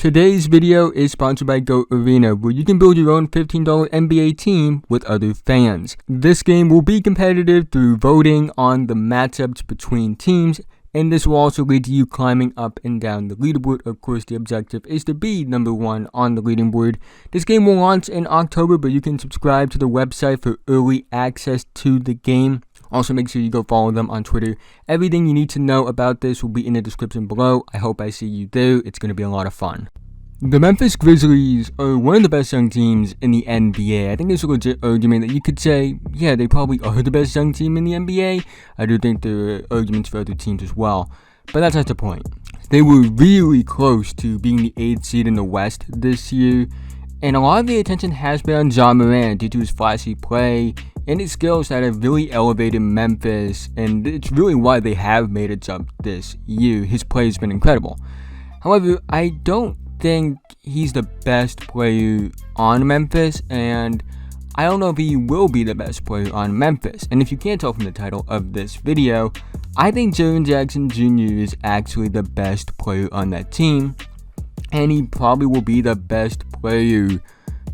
Today's video is sponsored by GOAT Arena, where you can build your own $15 NBA team with other fans. This game will be competitive through voting on the matchups between teams, and this will also lead to you climbing up and down the leaderboard. Of course, the objective is to be number 1 on the leaderboard. This game will launch in October, but you can subscribe to the website for early access to the game. Also, make sure you go follow them on Twitter. Everything you need to know about this will be in the description below. I hope I see you there. It's going to be a lot of fun. The Memphis Grizzlies are one of the best young teams in the NBA. I think there's a legit argument that you could say, yeah, they probably are the best young team in the NBA. I do think there are arguments for other teams as well, but that's not the point. They were really close to being the 8th seed in the West this year, and a lot of the attention has been on Ja Morant due to his flashy play and his skills that have really elevated Memphis, and it's really why they have made a jump this year. His play has been incredible. However, I don't think he's the best player on Memphis, and I don't know if he will be the best player on Memphis. And if you can't tell from the title of this video, I think Jaren Jackson Jr. is actually the best player on that team, and he probably will be the best player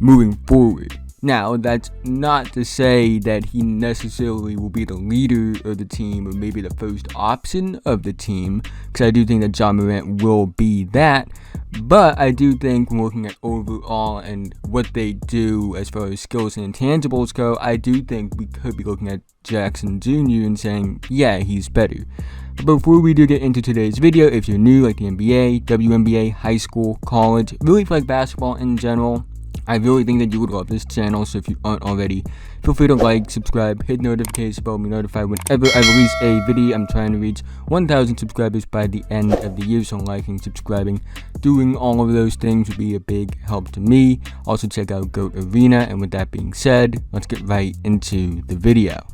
moving forward. Now, that's not to say that he necessarily will be the leader of the team or maybe the first option of the team, because I do think that Ja Morant will be that. But I do think, looking at overall and what they do as far as skills and intangibles go, I do think we could be looking at Jackson Jr. and saying, yeah, he's better. But before we do get into today's video, if you're new, like the NBA, WNBA, high school, college, really like basketball in general, I really think that you would love this channel. So if you aren't already, feel free to like, subscribe, hit notification bell, be notified whenever I release a video. I'm trying to reach 1,000 subscribers by the end of the year, so liking, subscribing, doing all of those things would be a big help to me. Also check out GOAT Arena, and with that being said, let's get right into the video.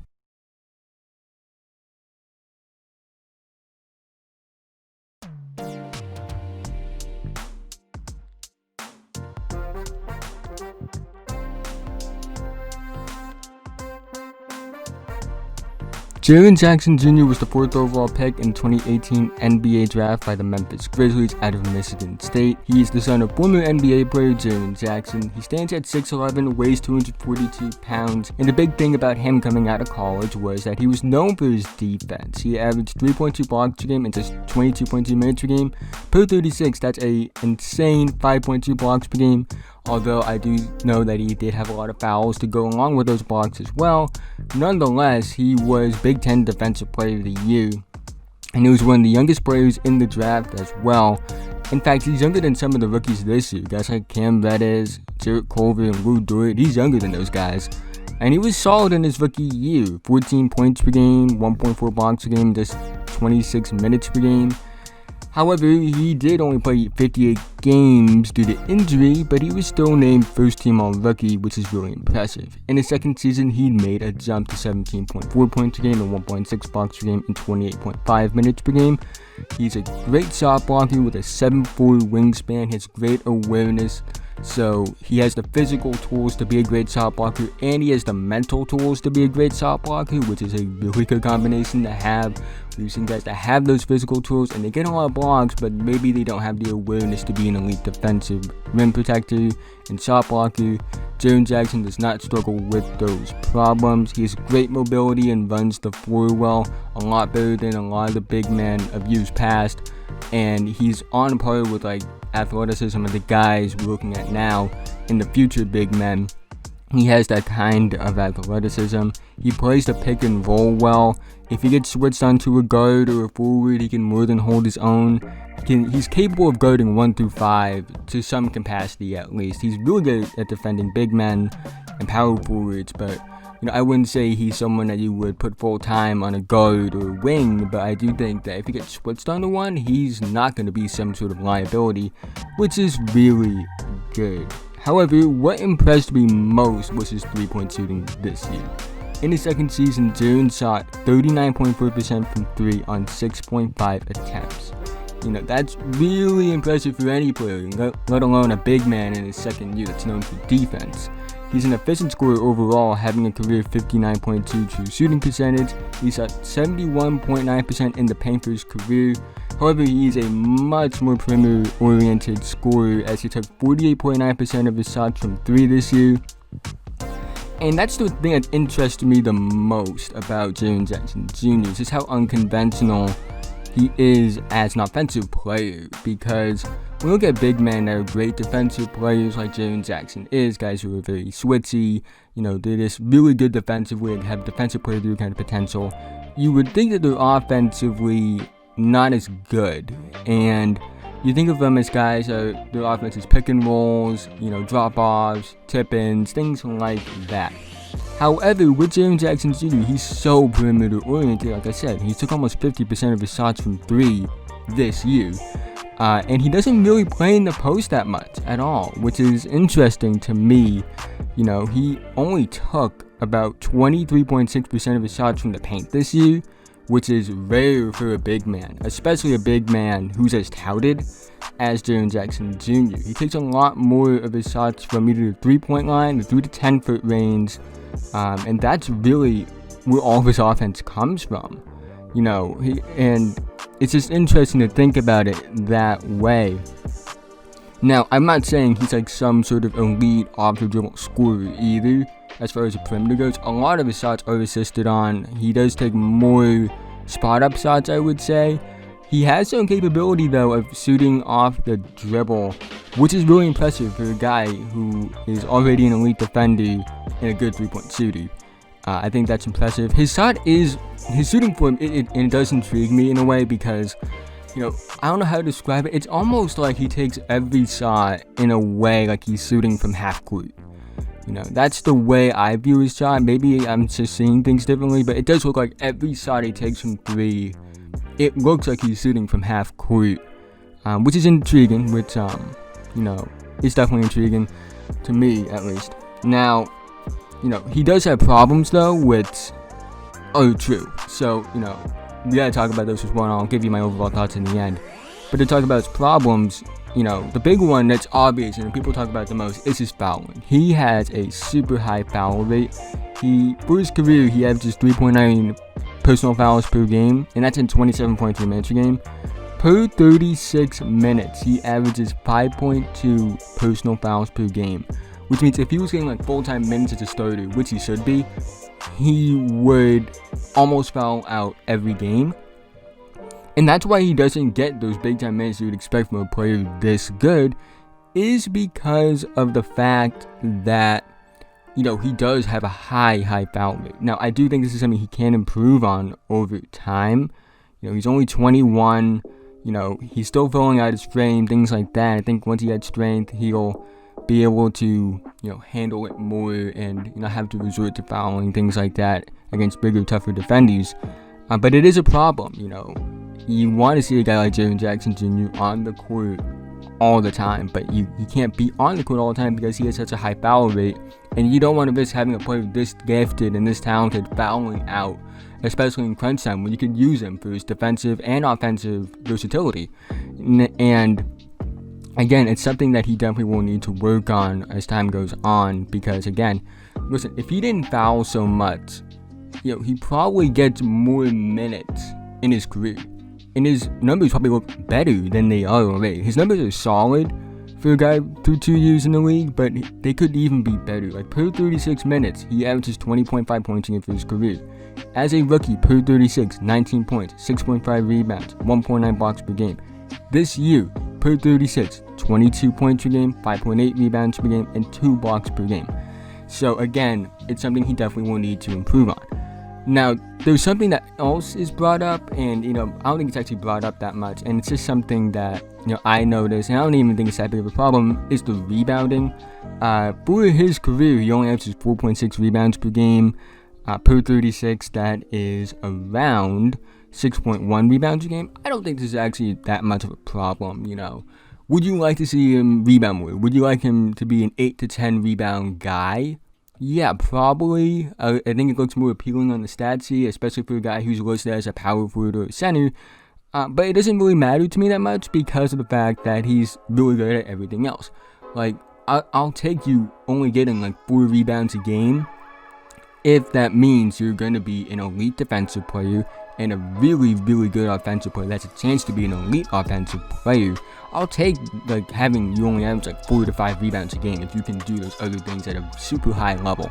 Jaren Jackson Jr. was the 4th overall pick in 2018 NBA draft by the Memphis Grizzlies out of Michigan State. He is the son of former NBA player Jaren Jackson. He stands at 6'11", weighs 242 pounds, and the big thing about him coming out of college was that he was known for his defense. He averaged 3.2 blocks per game and just 22.2 minutes per game. Per 36, that's a insane 5.2 blocks per game. Although I do know that he did have a lot of fouls to go along with those blocks as well. Nonetheless, he was Big Ten Defensive Player of the Year, and he was one of the youngest players in the draft as well. In fact, he's younger than some of the rookies this year. Guys like Cam Reddish, Jarrett Culver, and Lou Dort. He's younger than those guys. And he was solid in his rookie year. 14 points per game, 1.4 blocks per game, just 26 minutes per game. However, he did only play 58 games due to injury, but he was still named first team all-rookie, which is really impressive. In his second season, he made a jump to 17.4 points per game and 1.6 blocks per game and 28.5 minutes per game. He's a great shot blocker with a 7'4" wingspan. He has great awareness, so he has the physical tools to be a great shot blocker, and he has the mental tools to be a great shot blocker, which is a really good combination to have. We've seen guys that have those physical tools and they get a lot of blocks, but maybe they don't have the awareness to be an elite defensive rim protector and shot blocker. Jaren Jackson does not struggle with those problems. He has great mobility and runs the floor well, a lot better than a lot of the big men of years past. And he's on par with like athleticism of the guys we're looking at now in the future big men. He has that kind of athleticism. He plays the pick and roll well. If he gets switched onto a guard or a forward, he can more than hold his own. He's capable of guarding 1 through 5 to some capacity at least. He's really good at defending big men and power forwards, but I wouldn't say he's someone that you would put full time on a guard or wing, but I do think that if he gets switched onto one, he's not going to be some sort of liability, which is really good. However, what impressed me most was his 3-point shooting this year. In his second season, Jaren shot 39.4% from 3 on 6.5 attempts. That's really impressive for any player, let alone a big man in his second year that's known for defense. He's an efficient scorer overall, having a career 59.2 true shooting percentage. He's at 71.9% in the paint for his career. However, he is a much more perimeter-oriented scorer, as he took 48.9% of his shots from 3 this year. And that's the thing that interests me the most about Jaren Jackson Jr. is just how unconventional he is as an offensive player. Because when you look at big men that are great defensive players like Jaren Jackson is, guys who are very switchy, they're just really good defensively and have defensive player through kind of potential, you would think that they're offensively not as good. And you think of them as guys that their offense is pick and rolls, drop-offs, tip-ins, things like that. However, with Jaren Jackson Jr., he's so perimeter-oriented. Like I said, he took almost 50% of his shots from 3 this year. And he doesn't really play in the post that much at all, which is interesting to me. He only took about 23.6% of his shots from the paint this year, which is rare for a big man, especially a big man who's as touted as Jaren Jackson Jr. He takes a lot more of his shots from either the 3-point line, the 3 to 10 foot range, and that's really where all of his offense comes from. And it's just interesting to think about it that way. Now, I'm not saying he's like some sort of elite off-the-dribble scorer either. As far as the perimeter goes, a lot of his shots are assisted on. He does take more spot-up shots, I would say. He has some capability, though, of shooting off the dribble, which is really impressive for a guy who is already an elite defender and a good three-point shooter. I think that's impressive. His shooting form, it does intrigue me in a way because, I don't know how to describe it. It's almost like he takes every shot in a way like he's shooting from half court. That's the way I view his shot. Maybe I'm just seeing things differently, but it does look like every shot he takes from 3, it looks like he's shooting from half court, which is intriguing, which, is definitely intriguing to me, at least. Now, he does have problems, though, which are true. So, we gotta talk about those as well. I'll give you my overall thoughts in the end. But to talk about his problems, the big one that's obvious and people talk about the most is his fouling. He has a super high foul rate. For his career, he averages 3.9 personal fouls per game, and that's in 27.3 minutes a game. Per 36 minutes, he averages 5.2 personal fouls per game, which means if he was getting like full-time minutes as a starter, which he should be, he would almost foul out every game. And that's why he doesn't get those big-time minutes you would expect from a player this good, is because of the fact that, he does have a high foul rate. Now, I do think this is something he can improve on over time. He's only 21, he's still filling out his frame, things like that. I think once he has strength, he'll be able to, handle it more and, not have to resort to fouling, things like that against bigger, tougher defenders. But it is a problem, You want to see a guy like Jaren Jackson Jr. on the court all the time, but you can't be on the court all the time because he has such a high foul rate, and you don't want to risk having a player this gifted and this talented fouling out, especially in crunch time when you could use him for his defensive and offensive versatility. And again, it's something that he definitely will need to work on as time goes on, because again, listen, if he didn't foul so much, he probably gets more minutes in his career. And his numbers probably look better than they are already. His numbers are solid for a guy through 2 years in the league, but they could even be better. Like, per 36 minutes, he averages 20.5 points a game for his career. As a rookie, per 36, 19 points, 6.5 rebounds, 1.9 blocks per game. This year, per 36, 22 points per game, 5.8 rebounds per game, and 2 blocks per game. So again, it's something he definitely will need to improve on. Now, there's something that else is brought up, and, I don't think it's actually brought up that much, and it's just something that, I noticed, and I don't even think it's that big of a problem, is the rebounding. For his career, he only averages 4.6 rebounds per game. Per 36, that is around 6.1 rebounds a game. I don't think this is actually that much of a problem, Would you like to see him rebound more? Would you like him to be an 8 to 10 rebound guy? Yeah, probably. I think it looks more appealing on the stat sheet, especially for a guy who's listed as a power forward or a center. But it doesn't really matter to me that much because of the fact that he's really good at everything else. Like, I'll take you only getting like 4 rebounds a game if that means you're going to be an elite defensive player and a really, really good offensive player. That's a chance to be an elite offensive player. I'll take like having you only average like 4 to 5 rebounds a game if you can do those other things at a super high level.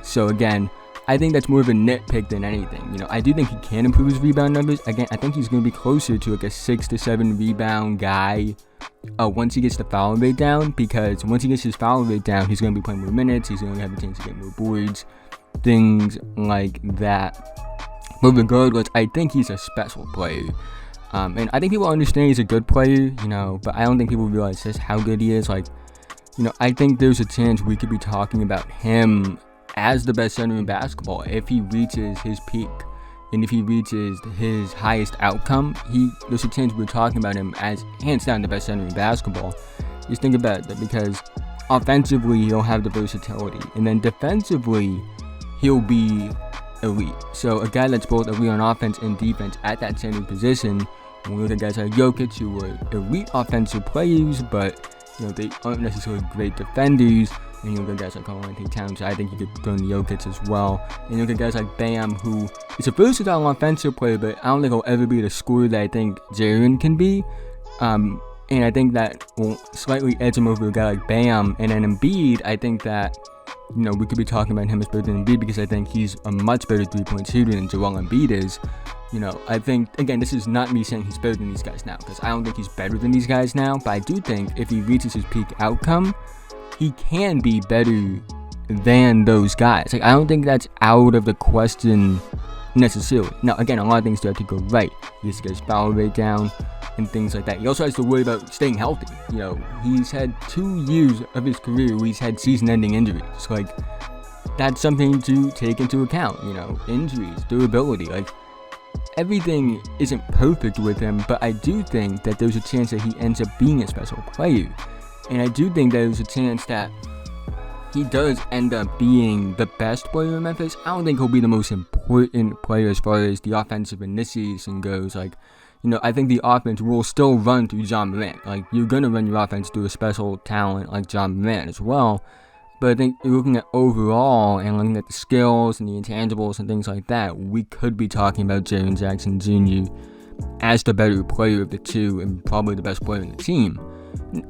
So again, I think that's more of a nitpick than anything. You know, I do think he can improve his rebound numbers. Again, I think he's going to be closer to like a 6 to 7 rebound guy once he gets the foul rate down, because once he gets his foul rate down, he's going to be playing more minutes, he's going to have a chance to get more boards, things like that. But regardless, I think he's a special player. And I think people understand he's a good player, you know, but I don't think people realize just how good he is. Like, you know, I think there's a chance we could be talking about him as the best center in basketball if he reaches his peak. And if he reaches his highest outcome, there's a chance we're talking about him as hands down the best center in basketball. Just think about that, because offensively he'll have the versatility, and then defensively he'll be elite. So a guy that's both elite on offense and defense at that center position. When we look at guys like Jokic, who are elite offensive players, but you know, they aren't necessarily great defenders. And you look at guys like Karl-Anthony, I think you could throw in Jokic as well. And you look at guys like Bam, who is a versatile offensive player, but I don't think he'll ever be the scorer that I think Jaren can be. And I think that will slightly edge him over a guy like Bam. And then Embiid, I think that, you know, we could be talking about him as better than Embiid, because I think he's a much better 3-point shooter than Joel Embiid is. You know, I think, again, this is not me saying he's better than these guys now, because I don't think he's better than these guys now, but I do think if he reaches his peak outcome, he can be better than those guys. Like, I don't think that's out of the question necessarily. Now, again, a lot of things do have to go right. He has to get his foul rate down and things like that. He also has to worry about staying healthy. You know, he's had 2 years of his career where he's had season-ending injuries. Like, that's something to take into account. You know, injuries, durability, like, everything isn't perfect with him, but I do think that there's a chance that he ends up being a special player. And I do think there's a chance that he does end up being the best player in Memphis. I don't think he'll be the most important player as far as the offensive initiation goes. Like, you know, I think the offense will still run through John Morant. Like, you're going to run your offense through a special talent like John Morant as well. But I think you're looking at overall and looking at the skills and the intangibles and things like that, we could be talking about Jaren Jackson Jr. as the better player of the two and probably the best player in the team.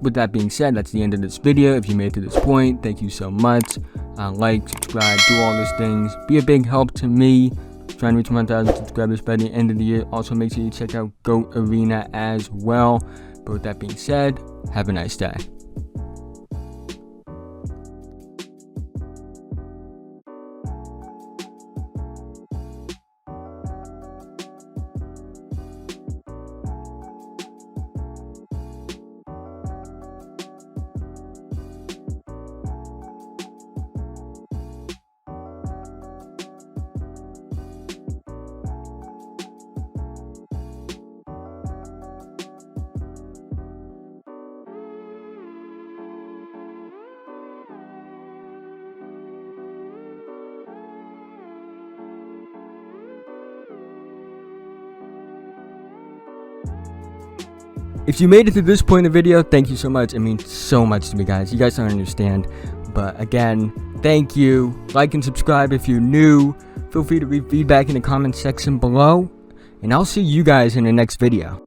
With that being said, that's the end of this video. If you made it to this point, thank you so much. Like, subscribe, do all those things. Be a big help to me. Trying to reach 1,000 subscribers by the end of the year. Also, make sure you check out GOAT Arena as well. But with that being said, have a nice day. If you made it to this point in the video, thank you so much. It means so much to me, guys. You guys don't understand. But again, thank you. Like and subscribe if you're new. Feel free to leave feedback in the comment section below. And I'll see you guys in the next video.